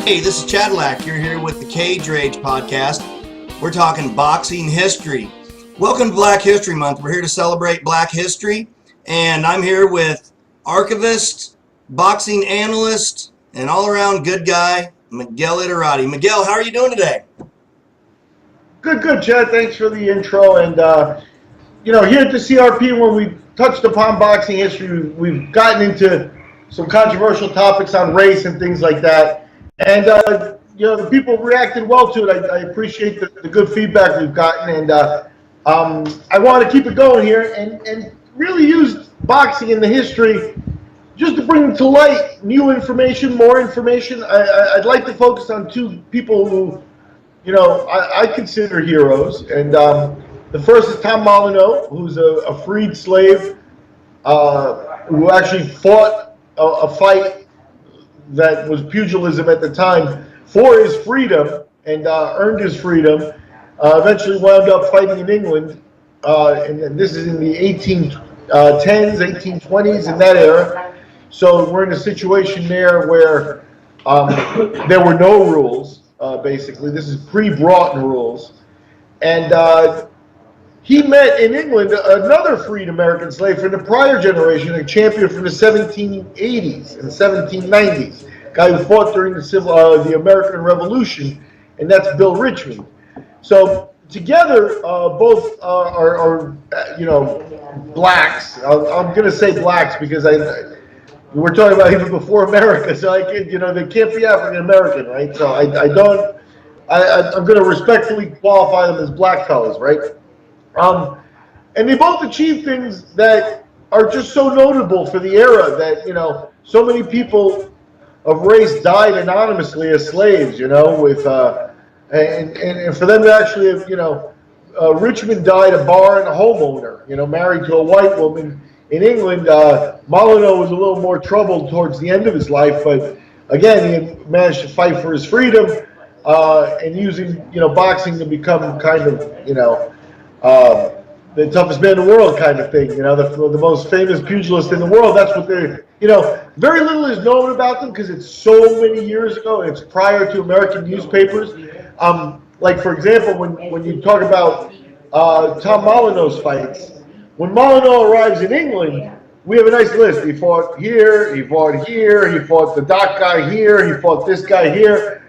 Hey, this is Chadillac. You're here with the Cage Rage podcast. We're talking boxing history. Welcome to Black History Month. We're here to celebrate Black history, and I'm here with archivist, boxing analyst, and all-around good guy, Miguel Iterati. Miguel, how are you doing today? Good, Chad. Thanks for the intro. And, here at the CRP, when we touched upon boxing history, we've gotten into some controversial topics on race and things like that. And, the people reacted well to it. I appreciate the good feedback we've gotten. And I want to keep it going here and really use boxing in the history just to bring to light new information, more information. I'd like to focus on two people who, I consider heroes. And the first is Tom Molineaux, who's a freed slave who actually fought a fight that was pugilism at the time for his freedom and earned his freedom. Eventually wound up fighting in England, and this is in the 1810s, 1820s, in that era. So we're in a situation there where there were no rules, basically. This is pre-Broughton rules. And he met in England another freed American slave from the prior generation, a champion from the 1780s and 1790s, a guy who fought during the American Revolution, and that's Bill Richmond. So together, both are blacks. I'm going to say blacks because we're talking about even before America, so they can't be African American, right? So I'm going to respectfully qualify them as black fellas, right? And they both achieved things that are just so notable for the era that, so many people of race died anonymously as slaves, and for them to actually have, Richmond died a bar and a homeowner, married to a white woman. In England, Molineaux was a little more troubled towards the end of his life, but again, he had managed to fight for his freedom and using, boxing to become kind of, the toughest man in the world kind of thing, the most famous pugilist in the world. That's what they're, very little is known about them because it's so many years ago. It's prior to American newspapers. Like, for example, when you talk about Tom Molineaux's fights, when Molineaux arrives in England, we have a nice list. He fought here, he fought here, he fought the dock guy here, he fought this guy here.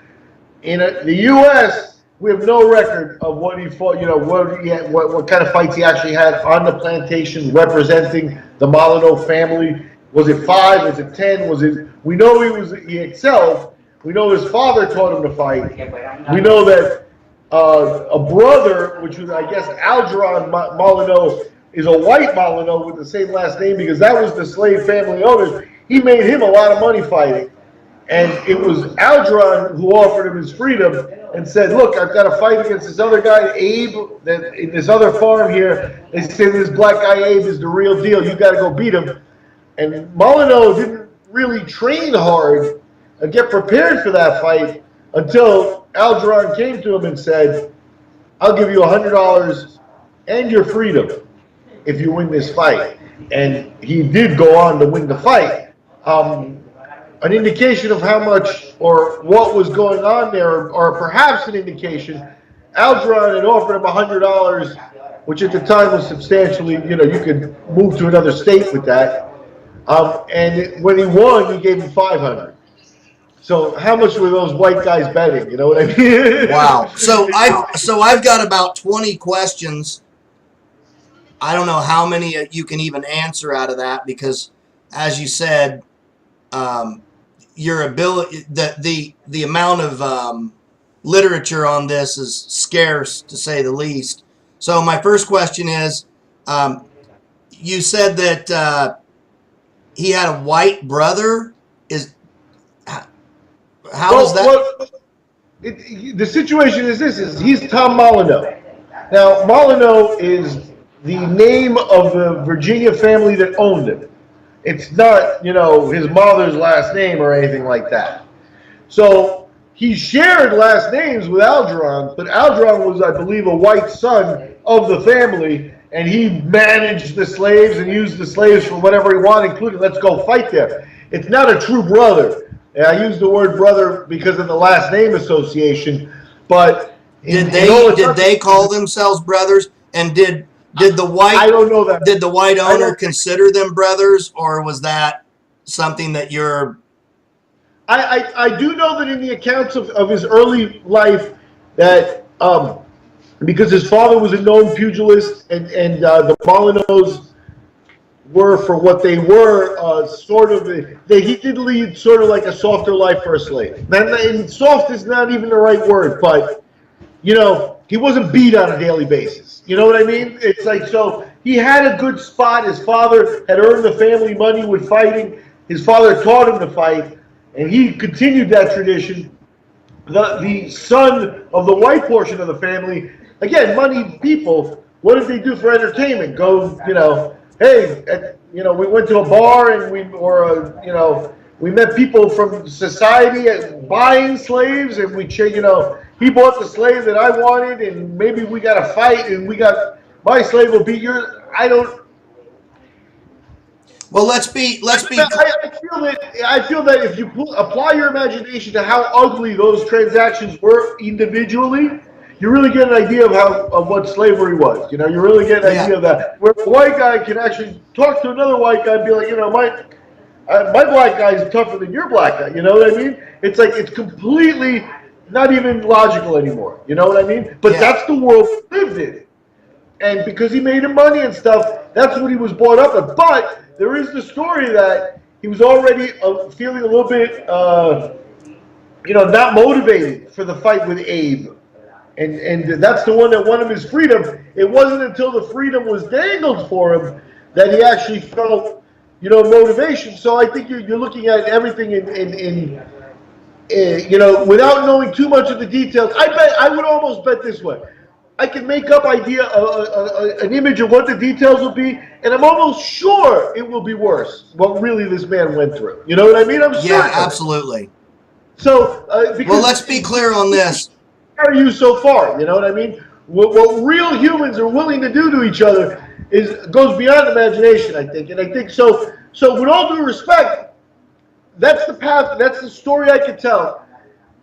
In the U.S., we have no record of what he fought, what kind of fights he actually had on the plantation representing the Molineaux family. Was it 5? Was it 10? We know he excelled. We know his father taught him to fight. We know that a brother, which was, I guess, Algernon Molineaux, is a white Molineaux with the same last name because that was the slave family owners. He made him a lot of money fighting. And it was Algernon who offered him his freedom and said, look, I've got to fight against this other guy, Abe, that in this other farm here. They say this black guy, Abe, is the real deal. You got to go beat him. And Molineaux didn't really train hard and get prepared for that fight until Algernon came to him and said, I'll give you $100 and your freedom if you win this fight. And he did go on to win the fight. An indication of how much or what was going on there, or perhaps an indication, Algernon had offered him $100, which at the time was substantially, you could move to another state with that. And when he won, he gave him $500. So how much were those white guys betting? You know what I mean? Wow. So I've got about 20 questions. I don't know how many you can even answer out of that because, as you said, your ability, the amount of literature on this is scarce, to say the least. So my first question is, you said that he had a white brother. How is that? The situation is this: he's Tom Molineaux. Now, Molineaux is the name of the Virginia family that owned him. It's not, his mother's last name or anything like that. So he shared last names with Algernon, but Algernon was, I believe, a white son of the family, and he managed the slaves and used the slaves for whatever he wanted, including let's go fight there. It's not a true brother. And I use the word brother because of the last name association. But did they call themselves brothers? And did the white I don't know that. Did the white owner consider them brothers, or was that something that you're? I do know that in the accounts of his early life that because his father was a known pugilist and the Molineaux were for what they were sort of he did lead sort of like a softer life for a slave. And soft is not even the right word, but you know, he wasn't beat on a daily basis. You know what I mean? It's like, so he had a good spot. His father had earned the family money with fighting. His father taught him to fight, and he continued that tradition. The son of the white portion of the family, again, moneyed people, what did they do for entertainment? Go, you know, hey, you know, we went to a bar and you know, we met people from society buying slaves, and you know, he bought the slave that I wanted, and maybe we got a fight, and my slave will beat yours. I don't. Well, let's be. I feel that if you apply your imagination to how ugly those transactions were individually, you really get an idea of what slavery was. You know, you really get an idea of that. Where a white guy can actually talk to another white guy and be like, you know, my black guy is tougher than your black guy. You know what I mean? It's like it's completely not even logical anymore. You know what I mean? But that's the world we lived in. And because he made him money and stuff, that's what he was brought up with. But there is the story that he was already feeling a little bit, you know, not motivated for the fight with Abe. And that's the one that won him his freedom. It wasn't until the freedom was dangled for him that he actually felt, you know, motivation. So I think you're looking at everything in you know, without knowing too much of the details. I would almost bet this way. I can make up an image of what the details will be, and I'm almost sure it will be worse. What really this man went through. You know what I mean? I'm certain. Absolutely. So, well, let's be clear on this. Are you so far? You know what I mean? What real humans are willing to do to each other goes beyond imagination, I think. And I think so. So, with all due respect, that's the path. That's the story I could tell.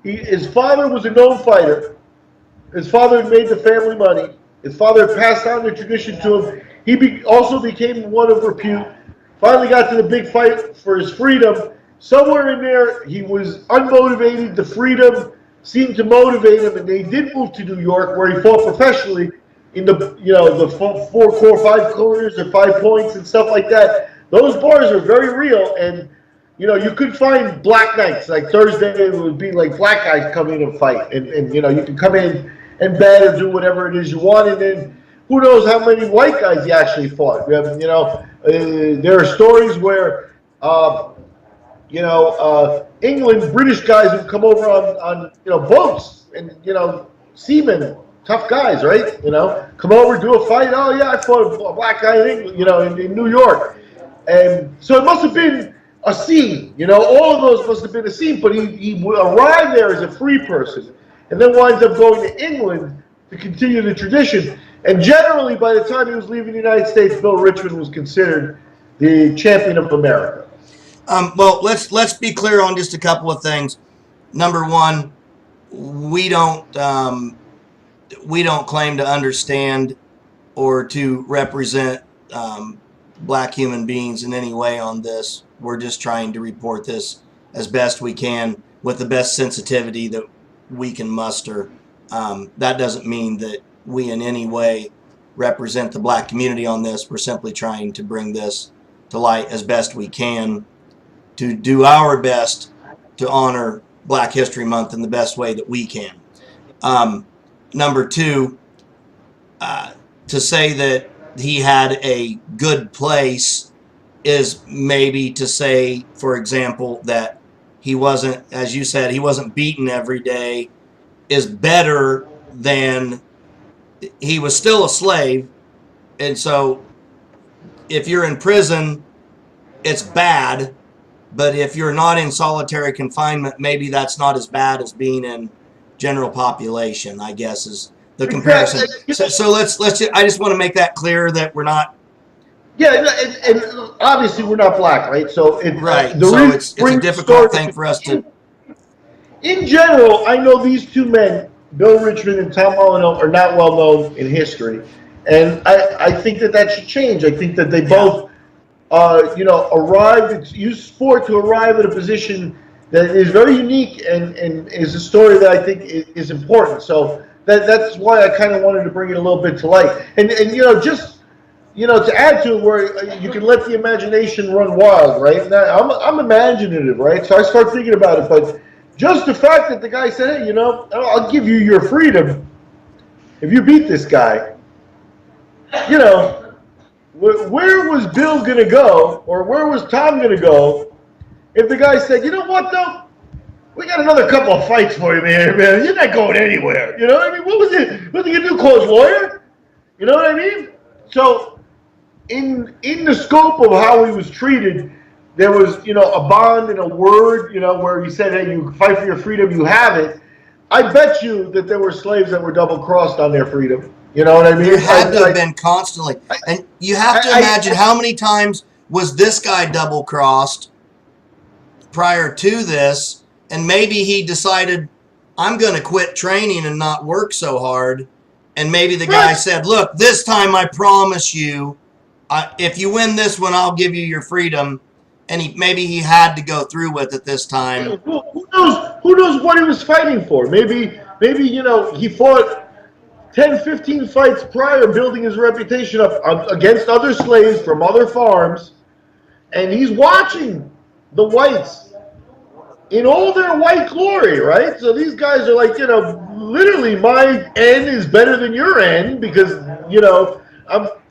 His father was a known fighter. His father had made the family money. His father had passed on the tradition to him. He also became one of repute. Finally got to the big fight for his freedom. Somewhere in there, he was unmotivated. The freedom seemed to motivate him, and they did move to New York, where he fought professionally in the, you know, the 5 corners or 5 points and stuff like that. Those bars are very real, and you know, you could find black nights. Like Thursday, it would be like black guys come in and fight, and you know, you can come in and bet or do whatever it is you want, and then who knows how many white guys he actually fought. You know, there are stories where, you know, England, British guys would come over on you know, boats, and you know, seamen, tough guys, right? You know, come over, do a fight. Oh yeah, I fought a black guy in England, you know, in New York, and so it must have been a scene. You know, all of those must have been a scene. But he arrived there as a free person, and then winds up going to England to continue the tradition. And generally, by the time he was leaving the United States, Bill Richmond was considered the champion of America. Well, let's be clear on just a couple of things. Number one, we don't claim to understand or to represent black human beings in any way on this. We're just trying to report this as best we can with the best sensitivity that we can muster. That doesn't mean that we in any way represent the black community on this. We're simply trying to bring this to light as best we can, to do our best to honor Black History Month in the best way that we can. Number two, to say that he had a good place is maybe to say, for example, that he wasn't, as you said, he wasn't beaten every day, is better than he was still a slave. And so if you're in prison, it's bad. But if you're not in solitary confinement, maybe that's not as bad as being in general population, I guess, is the comparison. So let's just, I just want to make that clear that we're not Yeah, and obviously we're not black, right? So Right. the So reason it's a difficult thing for us to. in general, I know these two men, Bill Richmond and Tom Molineaux, are not well known in history, and I think that should change. I think that they both, arrived. It's used sport to arrive at a position that is very unique and is a story that I think is important. So that's why I kind of wanted to bring it a little bit to light, and just. To add to it, where you can let the imagination run wild, right? Now, I'm imaginative, right? So I start thinking about it, but just the fact that the guy said, hey, I'll give you your freedom if you beat this guy. Where was Bill going to go, or where was Tom going to go if the guy said, you know what, though? We got another couple of fights for you, man. You're not going anywhere. You know what I mean? What was it? What was he going to do, call his lawyer? You know what I mean? So in the scope of how he was treated, there was, a bond and a word, where he said, hey, you fight for your freedom, you have it. I bet you that there were slaves that were double-crossed on their freedom. You know what I mean? There had to have been constantly. And you have to imagine how many times was this guy double-crossed prior to this, and maybe he decided, I'm going to quit training and not work so hard. And maybe the guy said, look, this time I promise you, if you win this one, I'll give you your freedom. And maybe he had to go through with it this time. Who knows what he was fighting for? Maybe he fought 10, 15 fights prior, building his reputation up against other slaves from other farms, and he's watching the whites in all their white glory, right? So these guys are like, literally my end is better than your end because,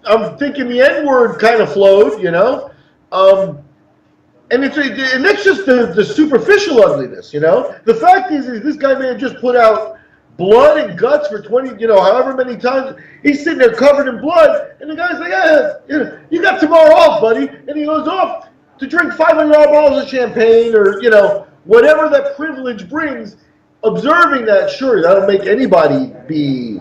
I'm thinking the N-word kind of flowed, and that's just the superficial ugliness, The fact is this guy may have just put out blood and guts for 20, however many times. He's sitting there covered in blood, and the guy's like, yeah, you got tomorrow off, buddy. And he goes off to drink $500 bottles of champagne or, whatever that privilege brings. Observing that, sure, that'll make anybody be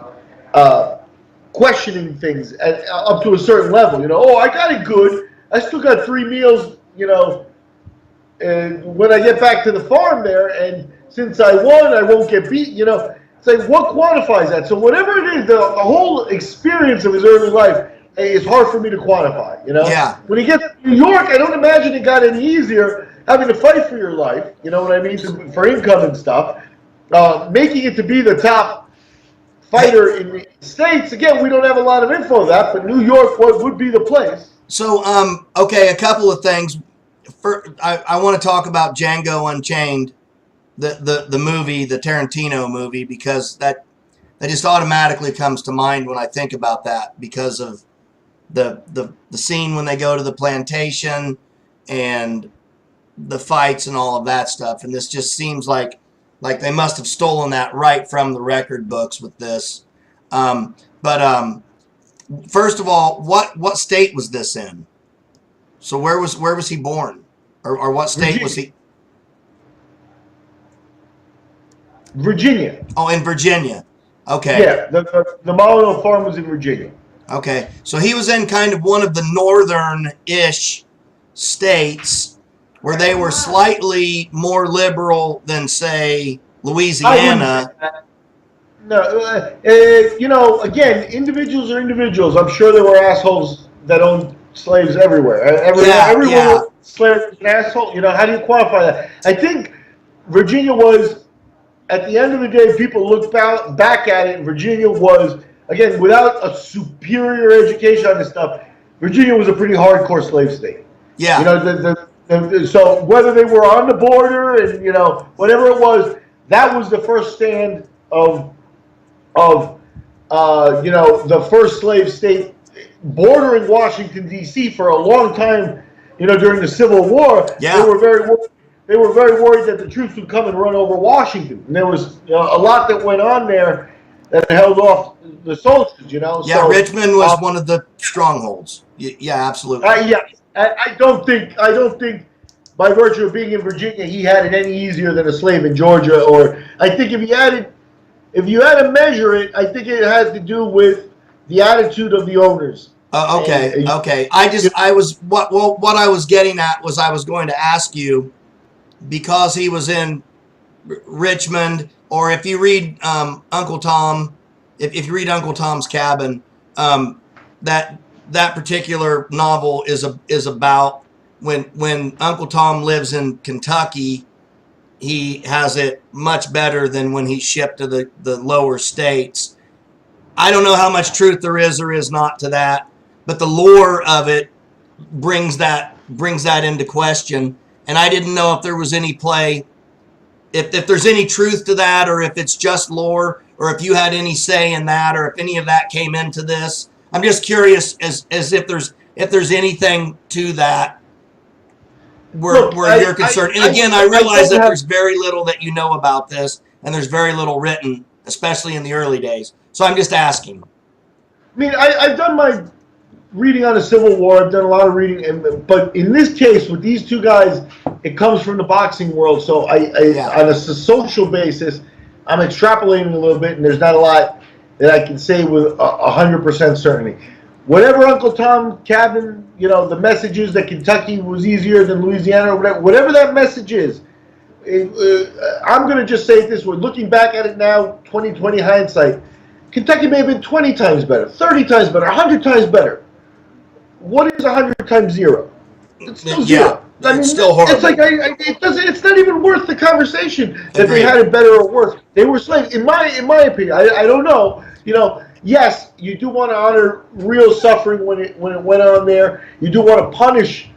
questioning things up to a certain level. I got it good. I still got 3 meals, and when I get back to the farm there, and since I won, I won't get beat. It's like, what quantifies that? So whatever it is, the whole experience of his early life is hard for me to quantify. Yeah. When he gets to New York, I don't imagine it got any easier having to fight for your life. You know what I mean? For income and stuff. Making it to be the top fighter in the States. Again, we don't have a lot of info of that, but New York would be the place. So, okay, a couple of things. I want to talk about Django Unchained, the movie, the Tarantino movie, because that just automatically comes to mind when I think about that because of the scene when they go to the plantation and the fights and all of that stuff. And this just seems like they must have stolen that right from the record books with this. First of all, what state was this in? So where was he born, or what state was he? Virginia. Oh, in Virginia. Okay. Yeah, the Molineaux farm was in Virginia. Okay, so he was in kind of one of the northern-ish states where they were slightly more liberal than, say, Louisiana. No, again, individuals are individuals. I'm sure there were assholes that owned slaves everywhere. Everyone was slaves an asshole. How do you quantify that? I think Virginia was, at the end of the day, people look back at it, and Virginia was, again, without a superior education on this stuff, Virginia was a pretty hardcore slave state. Yeah. So whether they were on the border and, whatever it was, that was the first stand of the first slave state bordering Washington, D.C. for a long time, during the Civil War. Yeah. They were very worried that the troops would come and run over Washington. And there was a lot that went on there that held off the soldiers, Yeah, so, Richmond was one of the strongholds. Yeah, absolutely. I don't think by virtue of being in Virginia, he had it any easier than a slave in Georgia. Or I think if you had to measure it, I think it has to do with the attitude of the owners. Okay, And okay. What I was getting at was I was going to ask you, because he was in Richmond, or if you read Uncle Tom, if you read Uncle Tom's Cabin, um, that particular novel is about when Uncle Tom lives in Kentucky. He has it much better than when he's shipped to the lower states. I don't know how much truth there is or is not to that, but the lore of it brings that into question. And I didn't know if there was any play, if there's any truth to that, or if it's just lore, or if you had any say in that, or if any of that came into this. I'm just curious as if there's anything to that look, where you're concerned. And again, I I realize don't that have. there's very little that you know about this, and there's very little written, especially in the early days. So I'm just asking. I mean, I've done my reading on the Civil War. I've done a lot of reading, but in this case, with these two guys, it comes from the boxing world. So Yeah. on a social basis, I'm extrapolating a little bit, and there's not a lot that I can say with 100% certainty. Whatever Uncle Tom Cabin, the message is that Kentucky was easier than Louisiana, or whatever that message is. I'm going to just say it this way: looking back at it now, 2020 hindsight, Kentucky may have been 20 times better, 30 times better, 100 times better. What is 100 times zero? It's still Yeah, zero. I mean, it's still horrible. it's like it doesn't. It's not even worth the conversation that Agreed. they had it better or worse. They were slaves. In my opinion, I don't know. Yes, you do want to honor real suffering when it went on there. You do want to punish,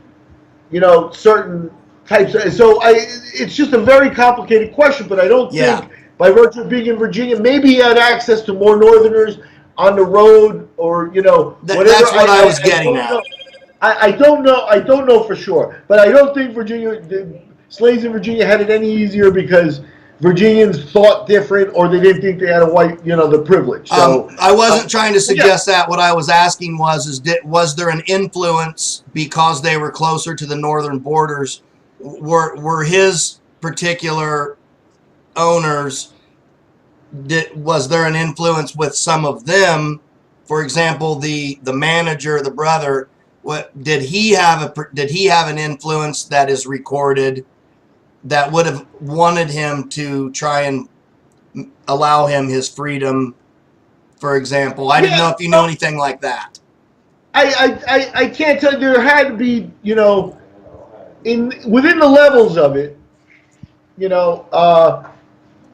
certain types. It's just a very complicated question. But I don't Yeah. think, by virtue of being in Virginia, maybe he had access to more Northerners on the road, or whatever. That's what I was getting don't at. know. I don't know. I don't know for sure, but I don't think the slaves in Virginia had it any easier because Virginians thought different, or they didn't think they had a white, the privilege. So I wasn't trying to yeah. suggest that. What I was asking was there an influence because they were closer to the northern borders? Were his particular owners? Was there an influence with some of them? For example, the manager, the brother. What did he have an influence that is recorded that would have wanted him to try and allow him his freedom? For example, I didn't know if you know anything like that. I can't tell you. There had to be, within the levels of it,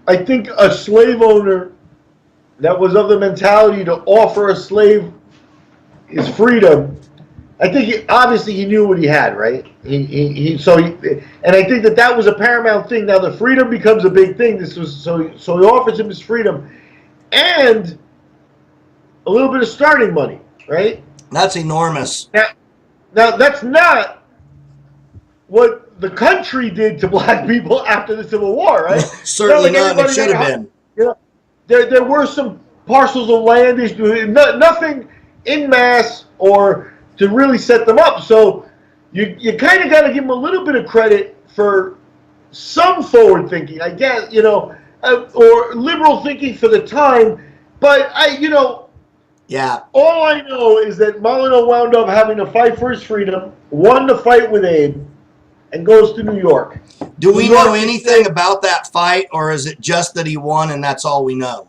I think a slave owner that was of the mentality to offer a slave his freedom. I think obviously he knew what he had, right? And I think that was a paramount thing. Now the freedom becomes a big thing. So he offers him his freedom and a little bit of starting money, right? That's enormous. Now that's not what the country did to black people after the Civil War, right? Certainly not. It should have been. There were some parcels of land, nothing in mass or to really set them up. So you kind of got to give them a little bit of credit for some forward thinking, I guess, or liberal thinking for the time. But Yeah. all I know is that Molineaux wound up having to fight for his freedom, won the fight with Abe, and goes to New York. Do we know anything about that fight, or is it just that he won and that's all we know?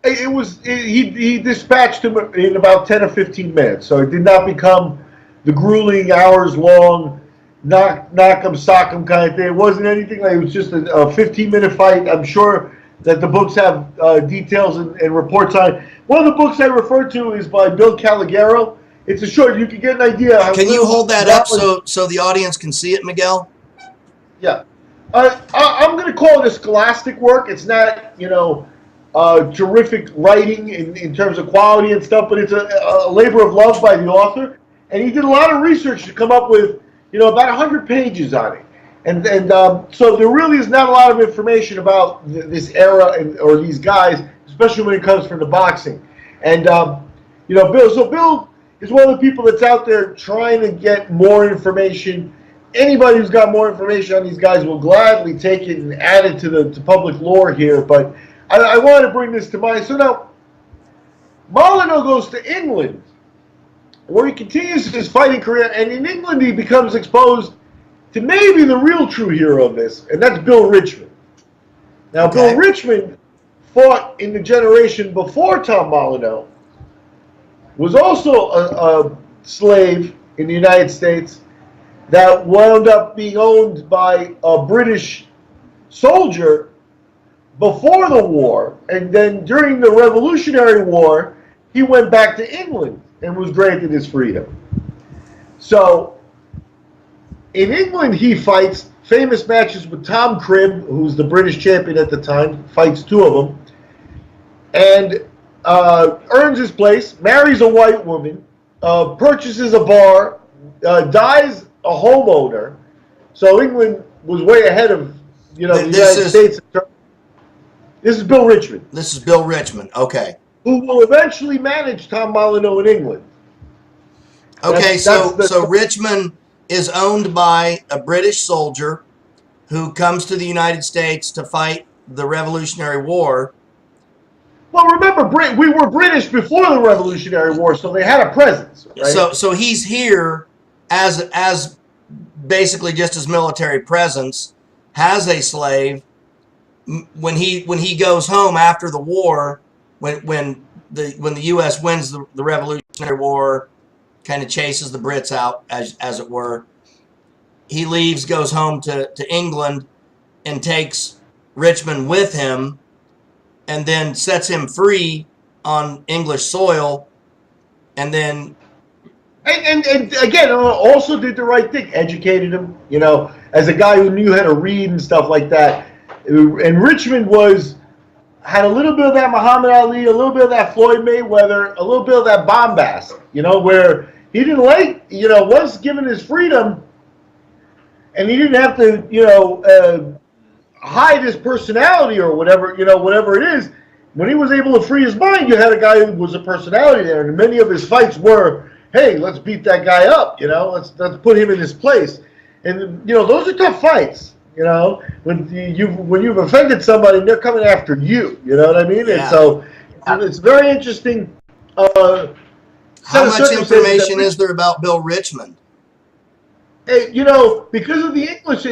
He dispatched him in about 10 or 15 minutes, so it did not become the grueling hours-long knock 'em, sock 'em kind of thing. It wasn't anything like it was just a 15-minute fight. I'm sure that the books have details and reports on it. One of the books I refer to is by Bill Calligaro. It's a short. You can get an idea. Can you hold that up so the audience can see it, Miguel? Yeah. I'm going to call it a scholastic work. It's not, terrific writing in terms of quality and stuff, but it's a labor of love by the author. And he did a lot of research to come up with, about 100 pages on it. And so there really is not a lot of information about this era or these guys, especially when it comes from the boxing. And, Bill is one of the people that's out there trying to get more information. Anybody who's got more information on these guys will gladly take it and add it to public lore here. But I want to bring this to mind. So now, Molineaux goes to England where he continues his fighting career, and in England he becomes exposed to maybe the real true hero of this, and that's Bill Richmond. Now, Okay. Bill Richmond fought in the generation before Tom Molineaux, was also a slave in the United States that wound up being owned by a British soldier before the war, and then during the Revolutionary War, he went back to England and was granted his freedom. So, in England, he fights famous matches with Tom Cribb, who's the British champion at the time, fights two of them, and earns his place, marries a white woman, purchases a bar, dies a homeowner. So England was way ahead of the United States. This is Bill Richmond. This is Bill Richmond. Okay. Who will eventually manage Tom Molineaux in England. Okay, so Richmond is owned by a British soldier who comes to the United States to fight the Revolutionary War. Well, remember, we were British before the Revolutionary War, so they had a presence. Right? So he's here as basically just his military presence, has a slave. When he goes home after the war, when the U.S. wins the Revolutionary War, kind of chases the Brits out, as it were, he leaves, goes home to England, and takes Richmond with him, and then sets him free on English soil, and then... And again, also did the right thing, educated him, as a guy who knew how to read and stuff like that. And Richmond had a little bit of that Muhammad Ali, a little bit of that Floyd Mayweather, a little bit of that bombast, where he didn't like, once given his freedom, and he didn't have to, hide his personality or whatever, whatever it is. When he was able to free his mind, you had a guy who was a personality there, and many of his fights were, hey, let's beat that guy up, let's put him in his place. And, those are tough fights, when you've offended somebody and they're coming after you, you know what I mean? Yeah. And so it's very interesting. How much information is there about Bill Richmond? Hey, because of the English,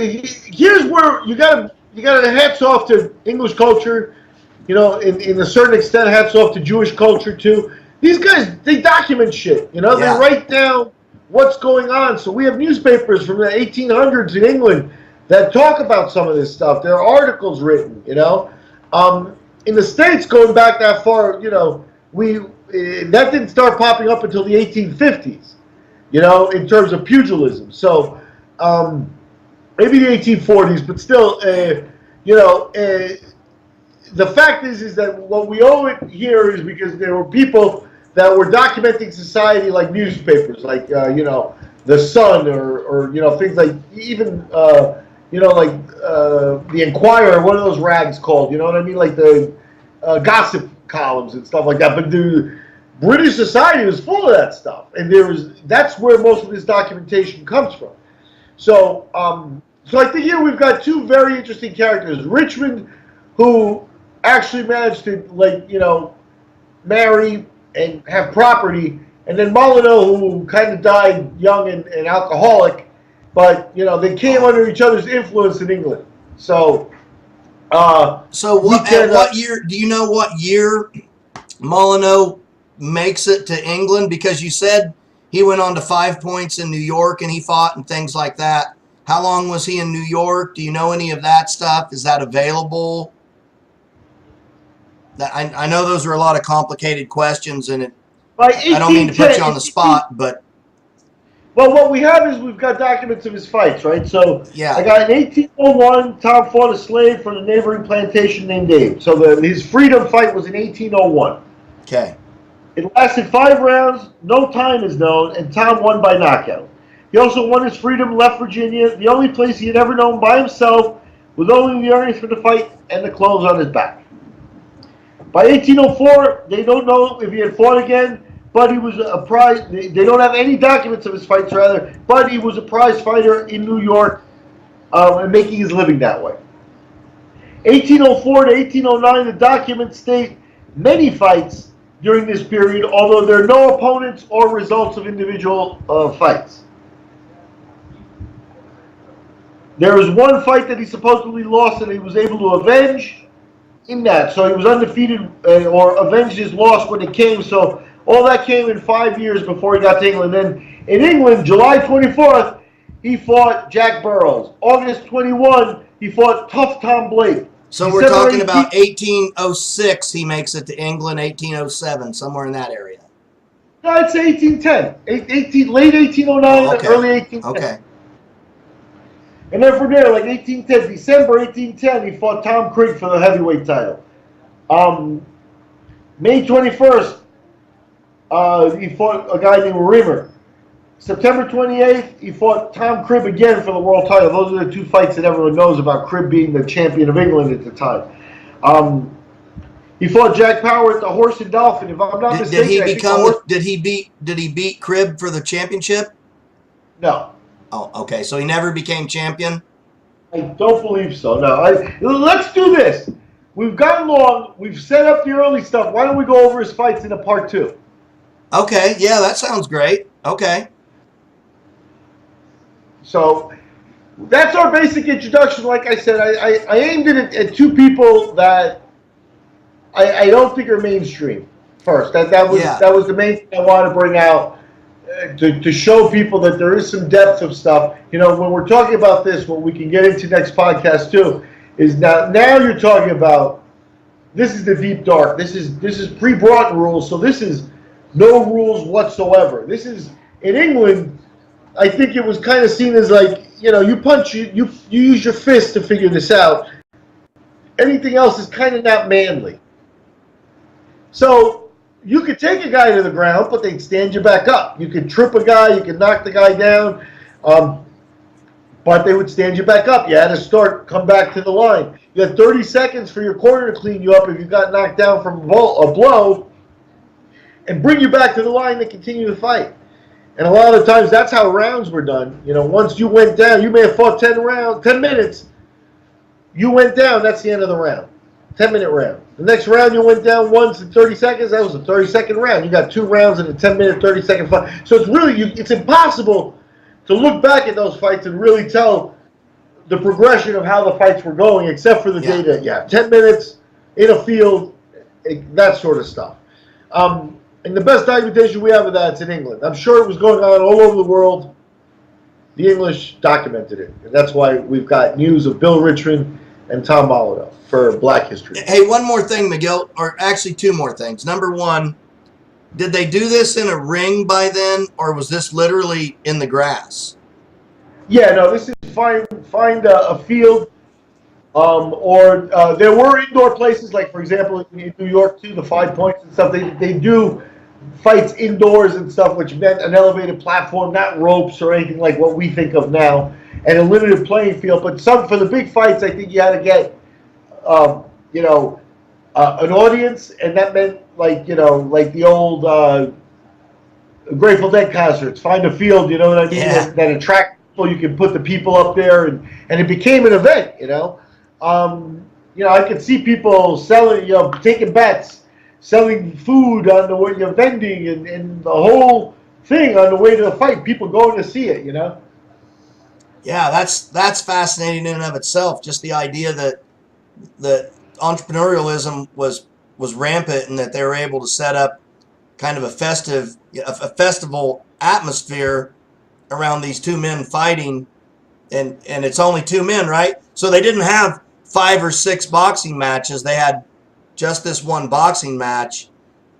here's where you got to hats off to English culture, in a certain extent, hats off to Jewish culture too. These guys, they document shit, They write down what's going on. So we have newspapers from the 1800s in England that talk about some of this stuff. There are articles written, in the States, going back that far, that didn't start popping up until the 1850s, in terms of pugilism. So maybe the 1840s, but still, the fact is that what we owe it here is because there were people that were documenting society like newspapers, like the Sun or things like even like the Enquirer, one of those rags called, what I mean, like the gossip columns and stuff like that. But the British society was full of that stuff, and that's where most of this documentation comes from. So so I think here we've got two very interesting characters: Richmond, who actually managed to marry and have property, and then Molineaux, who kind of died young and alcoholic, but they came under each other's influence in England. So what year do you know? What year Molineaux makes it to England? Because you said he went on to 5 Points in New York and he fought and things like that. How long was he in New York? Do you know any of that stuff? Is that available? I know those are a lot of complicated questions, and I don't mean to put you on the spot, but... Well, what we have is we've got documents of his fights, right? So yeah. I got in 1801, Tom fought a slave from a neighboring plantation named Abe. So his freedom fight was in 1801. Okay. It lasted 5 rounds, no time is known, and Tom won by knockout. He also won his freedom, left Virginia, the only place he had ever known by himself, with only the earnings for the fight and the clothes on his back. By 1804, they don't know if he had fought again, but he was a prize. They don't have any documents of his fights, rather, but he was a prize fighter in New York and making his living that way. 1804 to 1809, the documents state many fights during this period, although there are no opponents or results of individual fights. There was one fight that he supposedly lost and he was able to avenge in that. So he was undefeated or avenged his loss when it came. So all that came in 5 years before he got to England. Then in England, July 24th, he fought Jack Burrows. August 21, he fought Tough Tom Blake. So we're talking about 1806, he makes it to England, 1807, somewhere in that area. No, I'd say 1810. Late 1809, early 1810. Okay. And then from there, like 1810, December 1810, he fought Tom Crick for the heavyweight title. May 21st, he fought a guy named Rimmer. September 28th, he fought Tom Cribb again for the world title. Those are the two fights that everyone knows about, Cribb being the champion of England at the time. He fought Jack Power at the Horse and Dolphin. If I'm not mistaken, did he beat Cribb for the championship? No. Oh, okay. So he never became champion? I don't believe so. No. Let's do this. We've gotten long. We've set up the early stuff. Why don't we go over his fights in a part 2? Okay. Yeah, that sounds great. Okay. So that's our basic introduction. Like I said, I aimed it at two people that I don't think are mainstream. First, that was the main thing I wanted to bring out to show people that there is some depth of stuff. You know, when we're talking about this, what we can get into next podcast too is now you're talking about this is the deep dark. This is pre-Broughton rules, so this is no rules whatsoever. This is in England. I think it was kind of seen as like, you know, you punch, you use your fist to figure this out. Anything else is kind of not manly. So you could take a guy to the ground, but they'd stand you back up. You could trip a guy, you could knock the guy down, but they would stand you back up. You had to come back to the line. You had 30 seconds for your corner to clean you up if you got knocked down from a blow, and bring you back to the line to continue the fight. And a lot of times that's how rounds were done. You know, once you went down, you may have fought 10 minutes. You went down, that's the end of the round. 10-minute round. The next round you went down once in 30 seconds, that was a 30-second round. You got 2 rounds in a 10-minute, 30-second fight. So it's impossible to look back at those fights and really tell the progression of how the fights were going, except for the data. 10 minutes in a field, that sort of stuff. And the best documentation we have of that is in England. I'm sure it was going on all over the world. The English documented it. And that's why we've got news of Bill Richmond and Tom Molineaux for Black History. Hey, one more thing, Miguel, or actually 2 more things. Number one, did they do this in a ring by then, or was this literally in the grass? Yeah, no, this is find a field, or there were indoor places, like, for example, in New York, too, the 5 Points and stuff, they do fights indoors and stuff, which meant an elevated platform, not ropes or anything like what we think of now, and a limited playing field. But for the big fights, I think you had to get, an audience, and that meant like the old Grateful Dead concerts. Find a field, you know what I mean, that attract people. You can put the people up there, and it became an event. I could see people selling, taking bets. Selling food on the way you're vending and the whole thing on the way to the fight. People going to see it, Yeah, that's fascinating in and of itself. Just the idea that entrepreneurialism was rampant and that they were able to set up kind of a festival atmosphere around these 2 men fighting, and it's only 2 men, right? So they didn't have 5 or 6 boxing matches. They had just this one boxing match,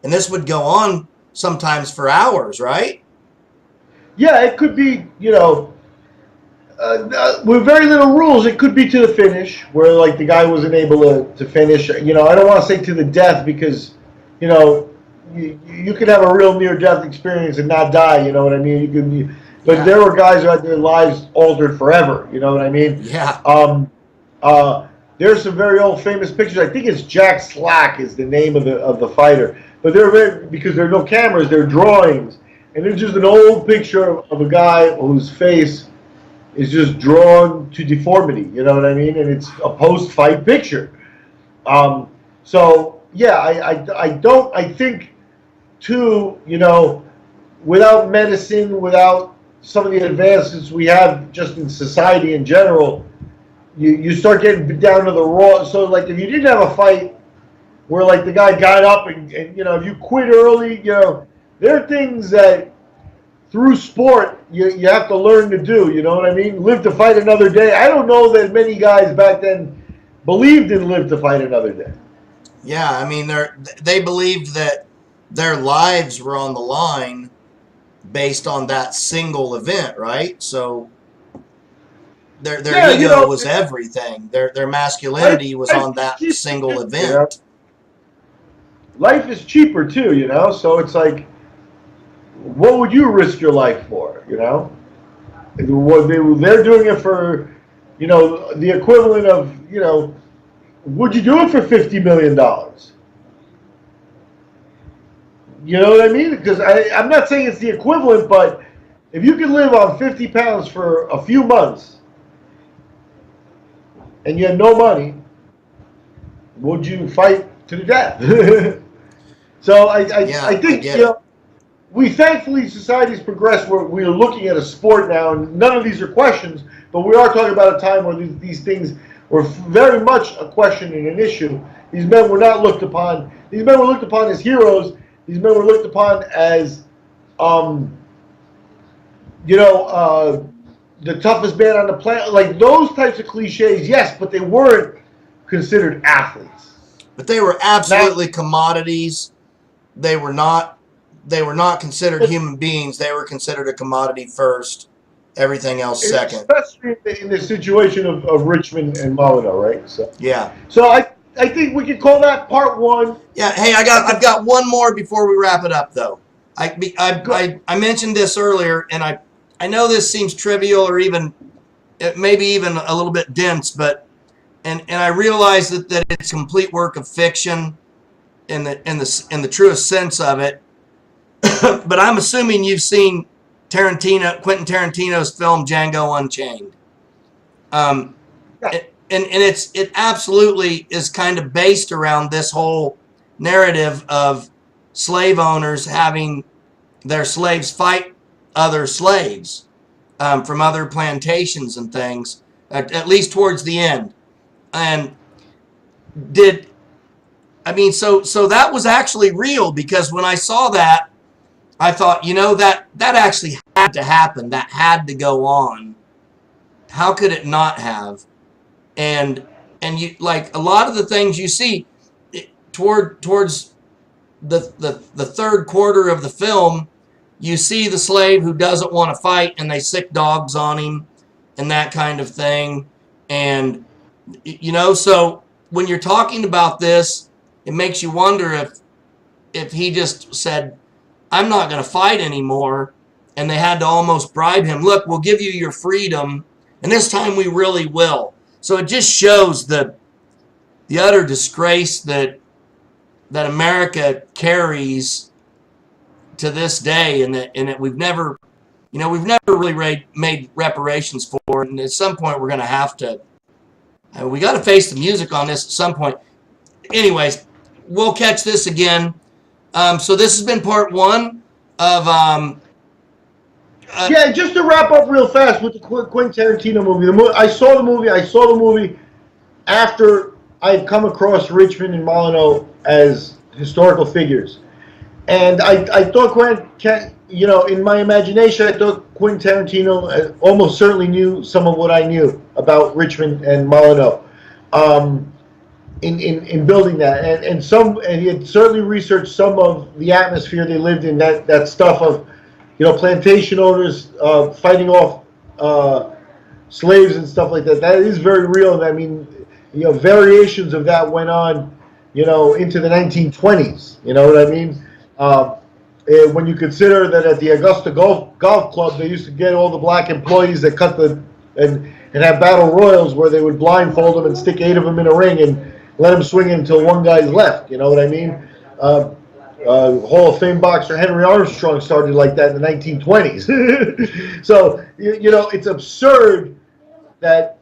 and this would go on sometimes for hours, right? Yeah, it could be, with very little rules, it could be to the finish, where like the guy wasn't able to finish. I don't want to say to the death, because, you could have a real near-death experience and not die, you know what I mean? But there were guys who had their lives altered forever, you know what I mean? Yeah. There's some very old famous pictures. I think it's Jack Slack is the name of the fighter. But because there are no cameras, they're drawings. And there's just an old picture of a guy whose face is just drawn to deformity. You know what I mean? And it's a post-fight picture. I think two, without medicine, without some of the advances we have just in society in general, you start getting down to the raw. So like if you didn't have a fight where like the guy got up and if you quit early, there are things that through sport you have to learn to do. You know what I mean? Live to fight another day. I don't know that many guys back then believed in live to fight another day. Yeah, I mean they believed that their lives were on the line based on that single event, right? So their ego was everything. Their masculinity was on that single event. Life is cheaper too, so it's like, what would you risk your life for, they're doing it for, the equivalent of, would you do it for $50 million? You know what I mean? Because I'm not saying it's the equivalent, but if you can live on 50 pounds for a few months and you have no money, would you fight to the death? So I think, we thankfully, society's progressed where we are looking at a sport now, and none of these are questions, but we are talking about a time where these things were very much a question and an issue. These men were not looked upon. These men were looked upon as heroes. These men were looked upon as, the toughest man on the planet. Like those types of cliches, yes, but they weren't considered athletes. But they were absolutely commodities. They were not considered human beings. They were considered a commodity first. Everything else second. Especially in the situation of Richmond and Molineaux, right? So yeah. So I think we could call that part one. Yeah. Hey, I've got one more before we wrap it up, though. I mentioned this earlier, and I know this seems trivial or even maybe even a little bit dense, but and I realize that it's a complete work of fiction in the truest sense of it. But I'm assuming you've seen Quentin Tarantino's film Django Unchained. And it absolutely is kind of based around this whole narrative of slave owners having their slaves fight other slaves from other plantations and things, at least towards the end. And so that was actually real, because when I saw that, I thought, that actually had to happen. That had to go on. How could it not have? And you, like a lot of the things you see towards the third quarter of the film, you see the slave who doesn't want to fight, and they sick dogs on him and that kind of thing. And so when you're talking about this, it makes you wonder if he just said, I'm not going to fight anymore, and they had to almost bribe him. Look, we'll give you your freedom, and this time we really will. So it just shows the utter disgrace that America carries to this day, and that we've never really made reparations for it. And at some point, we're going to have to. We got to face the music on this at some point. Anyways, we'll catch this again. So this has been part one of. Yeah, just to wrap up real fast with the Quentin Tarantino movie. I saw the movie after I had come across Richmond and Molineaux as historical figures, and I thought in my imagination, I thought Quentin Tarantino almost certainly knew some of what I knew about Richmond and Molineaux. In building that, and he had certainly researched some of the atmosphere they lived in, that stuff of plantation owners fighting off slaves and stuff like that. That is very real. I mean, variations of that went on into the 1920s. You know what I mean? When you consider that at the Augusta Golf Club, they used to get all the black employees that cut and have battle royals where they would blindfold them and stick 8 of them in a ring and let him swing it until one guy's left. You know what I mean? Hall of Fame boxer Henry Armstrong started like that in the 1920s. So, it's absurd that,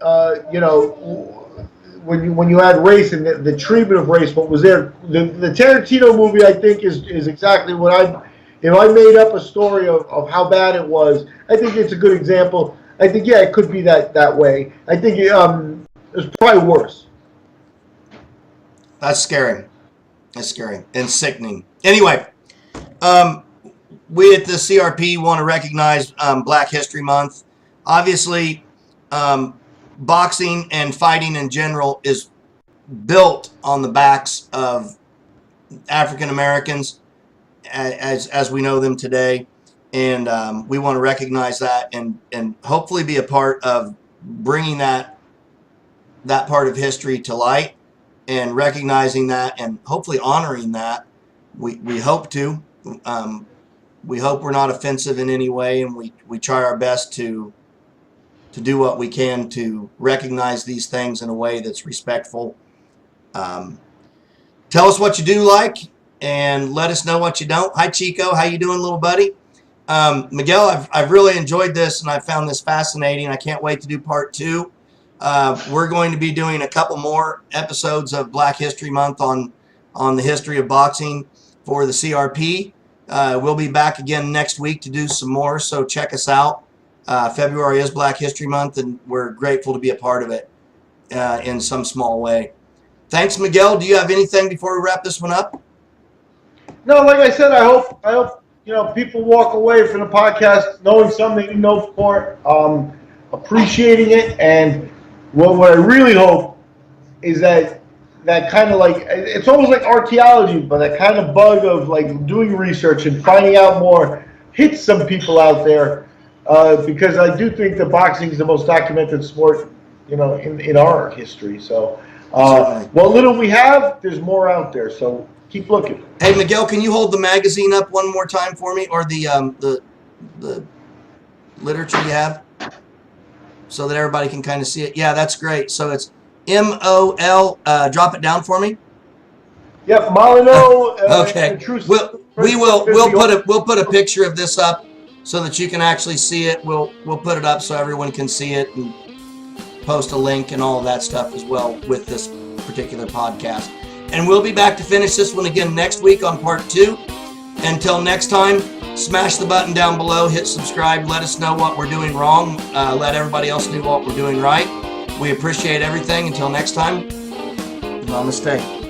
when you add race and the treatment of race, what was there? The Tarantino movie, I think, is exactly what if I made up a story of how bad it was, I think it's a good example. I think, yeah, it could be that way. I think it was probably worse. That's scary. That's scary and sickening. Anyway, we at the CRP want to recognize Black History Month. Obviously, boxing and fighting in general is built on the backs of African Americans as we know them today, and we want to recognize that and hopefully be a part of bringing that part of history to light and recognizing that and hopefully honoring that. We hope to. We hope we're not offensive in any way, and we try our best to do what we can to recognize these things in a way that's respectful. Tell us what you do like, and let us know what you don't. Hi, Chico. How you doing, little buddy? Miguel, I've really enjoyed this, and I found this fascinating. I can't wait to do part 2. We're going to be doing a couple more episodes of Black History Month on the history of boxing for the CRP. We'll be back again next week to do some more, so check us out. February is Black History Month, and we're grateful to be a part of it in some small way. Thanks, Miguel. Do you have anything before we wrap this one up? No, like I said, I hope people walk away from the podcast knowing something they know before, appreciating it, and what I really hope is that kind of like, it's almost like archaeology, but that kind of bug of like doing research and finding out more hits some people out there, because I do think that boxing is the most documented sport, in our history. So, what little we have, there's more out there. So keep looking. Hey, Miguel, can you hold the magazine up one more time for me, or the literature you have, so that everybody can kind of see it? Yeah, that's great. So it's MOL. Drop it down for me. Yep, Molineaux. Okay. We'll put a picture of this up so that you can actually see it. We'll put it up so everyone can see it, and post a link and all of that stuff as well with this particular podcast. And we'll be back to finish this one again next week on part 2. Until next time, smash the button down below, hit subscribe, let us know what we're doing wrong, let everybody else know what we're doing right. We appreciate everything. Until next time, namaste.